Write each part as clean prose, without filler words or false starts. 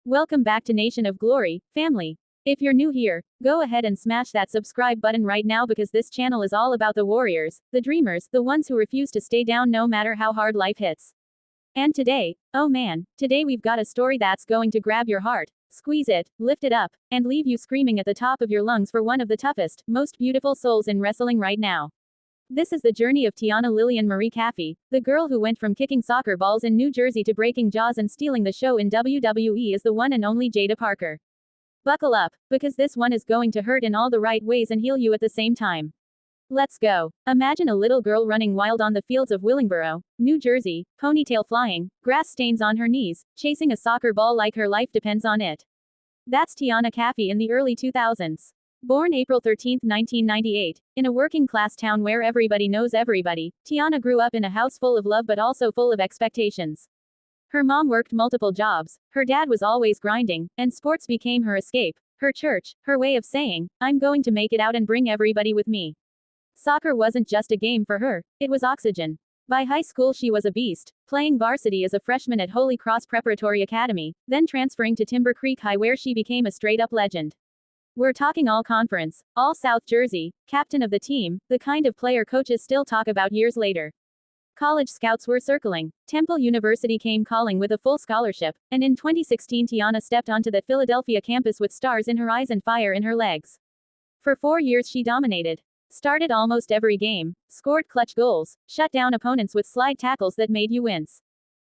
Welcome back to Nation of Glory, family. If you're new here, go ahead and smash that subscribe button right now because this channel is all about the warriors, the dreamers, the ones who refuse to stay down no matter how hard life hits. And today, oh man, today we've got a story that's going to grab your heart, squeeze it, lift it up, and leave you screaming at the top of your lungs for one of the toughest, most beautiful souls in wrestling right now. This is the journey of Tiana Lillian Marie Caffey, the girl who went from kicking soccer balls in New Jersey to breaking jaws and stealing the show in WWE as the one and only Jaida Parker. Buckle up, because this one is going to hurt in all the right ways and heal you at the same time. Let's go. Imagine a little girl running wild on the fields of Willingboro, New Jersey, ponytail flying, grass stains on her knees, chasing a soccer ball like her life depends on it. That's Tiana Caffey in the early 2000s. Born April 13, 1998, in a working-class town where everybody knows everybody, Tiana grew up in a house full of love but also full of expectations. Her mom worked multiple jobs, her dad was always grinding, and sports became her escape, her church, her way of saying, I'm going to make it out and bring everybody with me. Soccer wasn't just a game for her, it was oxygen. By high school she was a beast, playing varsity as a freshman at Holy Cross Preparatory Academy, then transferring to Timber Creek High where she became a straight-up legend. We're talking all-conference, all-South Jersey, captain of the team, the kind of player coaches still talk about years later. College scouts were circling, Temple University came calling with a full scholarship, and in 2016 Tiana stepped onto that Philadelphia campus with stars in her eyes and fire in her legs. For 4 years she dominated. Started almost every game, scored clutch goals, shut down opponents with slide tackles that made you wince.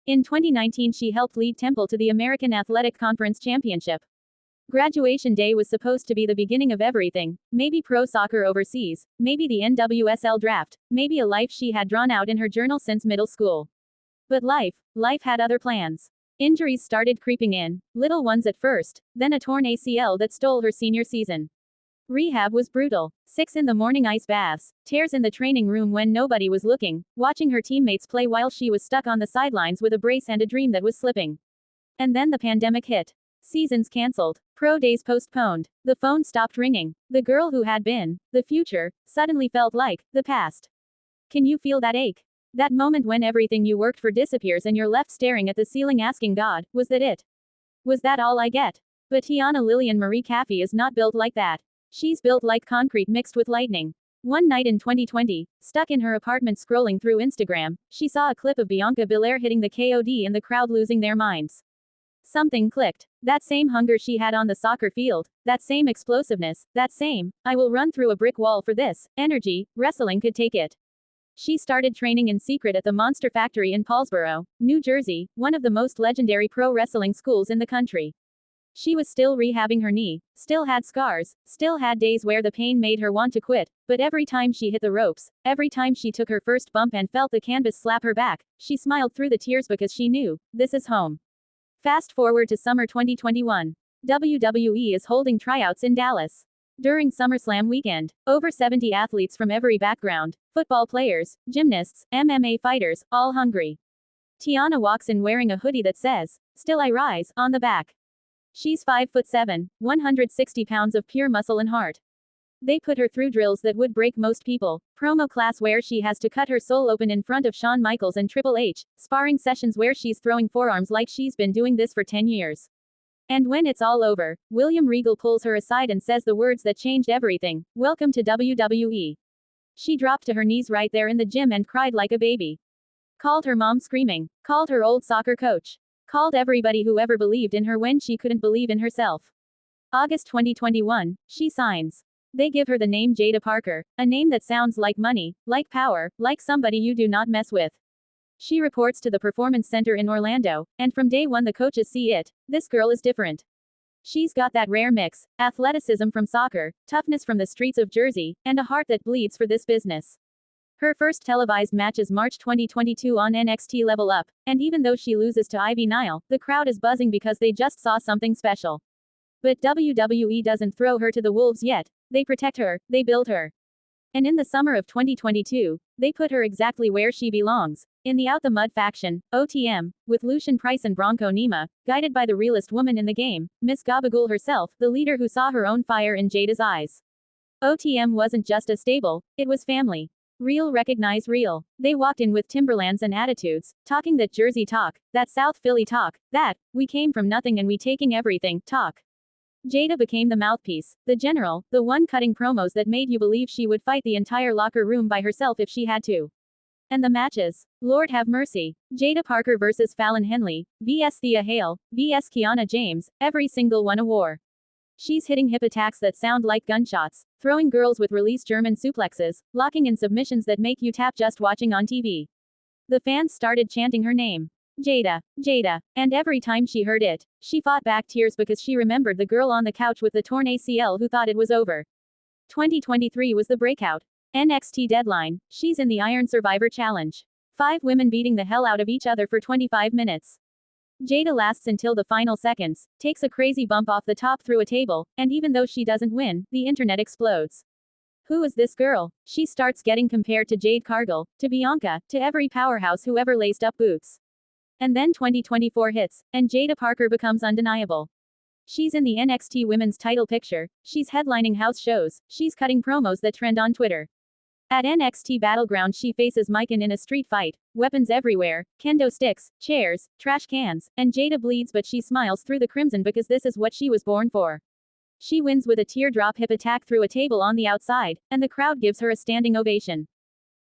In 2019 she helped lead Temple to the American Athletic Conference Championship. Graduation day was supposed to be the beginning of everything, maybe pro soccer overseas, maybe the NWSL draft, maybe a life she had drawn out in her journal since middle school. But life had other plans. Injuries started creeping in, little ones at first, then a torn ACL that stole her senior season. Rehab was brutal. 6 in the morning ice baths, tears in the training room when nobody was looking, watching her teammates play while she was stuck on the sidelines with a brace and a dream that was slipping. And then the pandemic hit. Seasons cancelled. Pro days postponed. The phone stopped ringing. The girl who had been the future suddenly felt like the past. Can you feel that ache? That moment when everything you worked for disappears and you're left staring at the ceiling asking God, was that it? Was that all I get? But Tiana Lillian Marie Caffey is not built like that. She's built like concrete mixed with lightning. One night in 2020, stuck in her apartment scrolling through Instagram, she saw a clip of Bianca Belair hitting the KOD and the crowd losing their minds. Something clicked. That same hunger she had on the soccer field, that same explosiveness, that same, I will run through a brick wall for this, energy, wrestling could take it. She started training in secret at the Monster Factory in Paulsboro, New Jersey, one of the most legendary pro wrestling schools in the country. She was still rehabbing her knee, still had scars, still had days where the pain made her want to quit, but every time she hit the ropes, every time she took her first bump and felt the canvas slap her back, she smiled through the tears because she knew, this is home. Fast forward to summer 2021. WWE is holding tryouts in Dallas. During SummerSlam weekend, over 70 athletes from every background, football players, gymnasts, MMA fighters, all hungry. Tiana walks in wearing a hoodie that says, "Still I Rise," on the back. She's 5'7", 160 pounds of pure muscle and heart. They put her through drills that would break most people, promo class where she has to cut her soul open in front of Shawn Michaels and Triple H, sparring sessions where she's throwing forearms like she's been doing this for 10 years. And when it's all over, William Regal pulls her aside and says the words that changed everything, "Welcome to WWE." She dropped to her knees right there in the gym and cried like a baby. Called her mom screaming, called her old soccer coach, called everybody who ever believed in her when she couldn't believe in herself. August 2021, she signs. They give her the name Jaida Parker, a name that sounds like money, like power, like somebody you do not mess with. She reports to the Performance Center in Orlando, and from day one the coaches see it, this girl is different. She's got that rare mix, athleticism from soccer, toughness from the streets of Jersey, and a heart that bleeds for this business. Her first televised match is March 2022 on NXT Level Up, and even though she loses to Ivy Nile, the crowd is buzzing because they just saw something special. But WWE doesn't throw her to the wolves yet. They protect her, they build her. And in the summer of 2022, they put her exactly where she belongs, in the Out the Mud faction, OTM, with Lucian Price and Bronco Nima, guided by the realest woman in the game, Miss Gabagool herself, the leader who saw her own fire in Jaida's eyes. OTM wasn't just a stable, it was family. Real recognize real. They walked in with Timberlands and attitudes, talking that Jersey talk, that South Philly talk, that, we came from nothing and we taking everything, talk. Jaida became the mouthpiece, the general, the one cutting promos that made you believe she would fight the entire locker room by herself if she had to. And the matches. Lord have mercy. Jaida Parker vs Fallon Henley, vs Thea Hale, vs Kiana James, every single one a war. She's hitting hip attacks that sound like gunshots, throwing girls with release German suplexes, locking in submissions that make you tap just watching on TV. The fans started chanting her name. Jaida, Jaida, and every time she heard it, she fought back tears because she remembered the girl on the couch with the torn ACL who thought it was over. 2023 was the breakout. NXT deadline, she's in the Iron Survivor Challenge. 5 women beating the hell out of each other for 25 minutes. Jaida lasts until the final seconds, takes a crazy bump off the top through a table, and even though she doesn't win, the internet explodes. Who is this girl? She starts getting compared to Jade Cargill, to Bianca, to every powerhouse who ever laced up boots. And then 2024 hits, and Jaida Parker becomes undeniable. She's in the NXT women's title picture, she's headlining house shows, she's cutting promos that trend on Twitter. At NXT Battleground she faces Mikan in a street fight, weapons everywhere, kendo sticks, chairs, trash cans, and Jaida bleeds but she smiles through the crimson because this is what she was born for. She wins with a teardrop hip attack through a table on the outside, and the crowd gives her a standing ovation.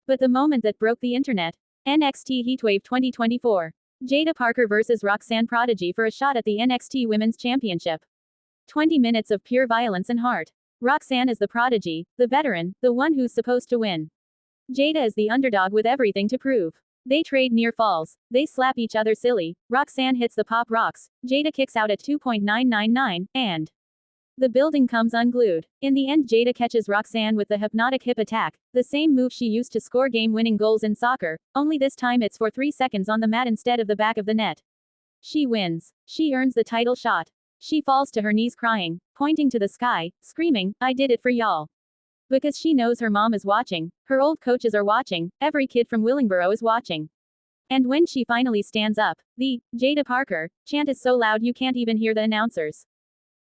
But the moment that broke the internet. NXT Heatwave 2024. Jaida Parker vs Roxanne Prodigy for a shot at the NXT Women's Championship. 20 minutes of pure violence and heart. Roxanne is the prodigy, the veteran, the one who's supposed to win. Jaida is the underdog with everything to prove. They trade near falls, they slap each other silly, Roxanne hits the pop rocks, Jaida kicks out at 2.999, and the building comes unglued. In the end Jaida catches Roxanne with the hypnotic hip attack, the same move she used to score game-winning goals in soccer, only this time it's for 3 seconds on the mat instead of the back of the net. She wins. She earns the title shot. She falls to her knees crying, pointing to the sky, screaming, "I did it for y'all." Because she knows her mom is watching, her old coaches are watching, every kid from Willingboro is watching. And when she finally stands up, the Jaida Parker chant is so loud you can't even hear the announcers.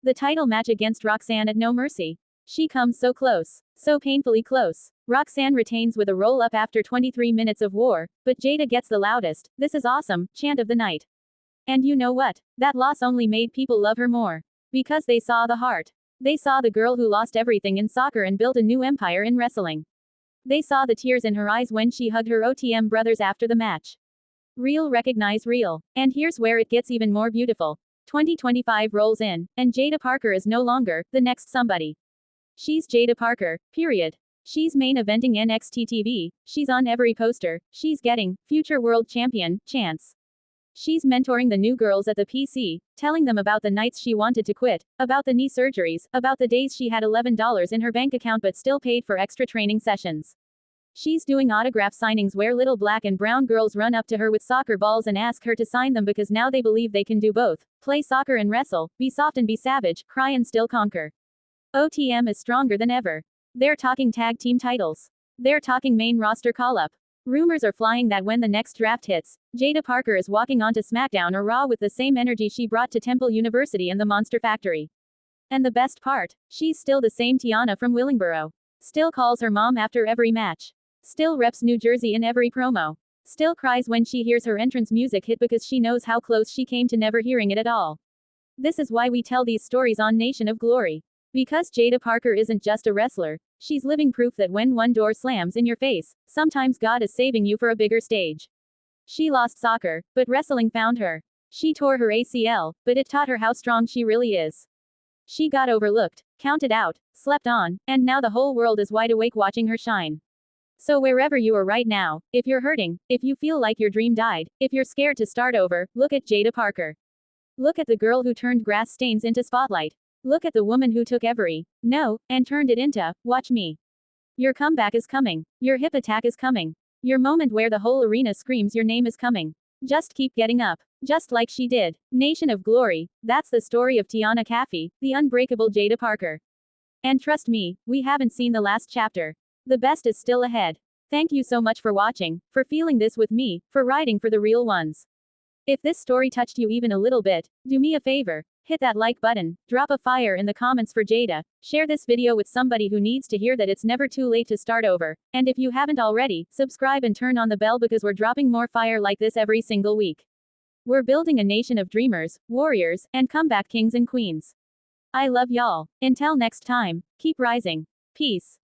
The title match against Roxanne at No Mercy. She comes so close, so painfully close. Roxanne retains with a roll-up after 23 minutes of war, but Jaida gets the loudest, "This is awesome," chant of the night. And you know what? That loss only made people love her more. Because they saw the heart. They saw the girl who lost everything in soccer and built a new empire in wrestling. They saw the tears in her eyes when she hugged her OTM brothers after the match. Real recognize real. And here's where it gets even more beautiful. 2025 rolls in, and Jaida Parker is no longer the next somebody. She's Jaida Parker, period. She's main eventing NXT TV, she's on every poster, she's getting future world champion chance. She's mentoring the new girls at the PC, telling them about the nights she wanted to quit, about the knee surgeries, about the days she had $11 in her bank account but still paid for extra training sessions. She's doing autograph signings where little black and brown girls run up to her with soccer balls and ask her to sign them because now they believe they can do both, play soccer and wrestle, be soft and be savage, cry and still conquer. OTM is stronger than ever. They're talking tag team titles. They're talking main roster call-up. Rumors are flying that when the next draft hits, Jaida Parker is walking onto SmackDown or Raw with the same energy she brought to Temple University and the Monster Factory. And the best part, she's still the same Tiana from Willingboro. Still calls her mom after every match. Still reps New Jersey in every promo. Still cries when she hears her entrance music hit because she knows how close she came to never hearing it at all. This is why we tell these stories on Nation of Glory. Because Jaida Parker isn't just a wrestler, she's living proof that when one door slams in your face, sometimes God is saving you for a bigger stage. She lost soccer, but wrestling found her. She tore her ACL, but it taught her how strong she really is. She got overlooked, counted out, slept on, and now the whole world is wide awake watching her shine. So wherever you are right now, if you're hurting, if you feel like your dream died, if you're scared to start over, look at Jaida Parker. Look at the girl who turned grass stains into spotlight. Look at the woman who took every no and turned it into watch me. Your comeback is coming. Your hip attack is coming. Your moment where the whole arena screams your name is coming. Just keep getting up. Just like she did. Nation of Glory, that's the story of Tiana Caffey, the unbreakable Jaida Parker. And trust me, we haven't seen the last chapter. The best is still ahead. Thank you so much for watching, for feeling this with me, for riding for the real ones. If this story touched you even a little bit, do me a favor. Hit that like button, drop a fire in the comments for Jaida, share this video with somebody who needs to hear that it's never too late to start over, and if you haven't already, subscribe and turn on the bell because we're dropping more fire like this every single week. We're building a nation of dreamers, warriors, and comeback kings and queens. I love y'all. Until next time, keep rising. Peace.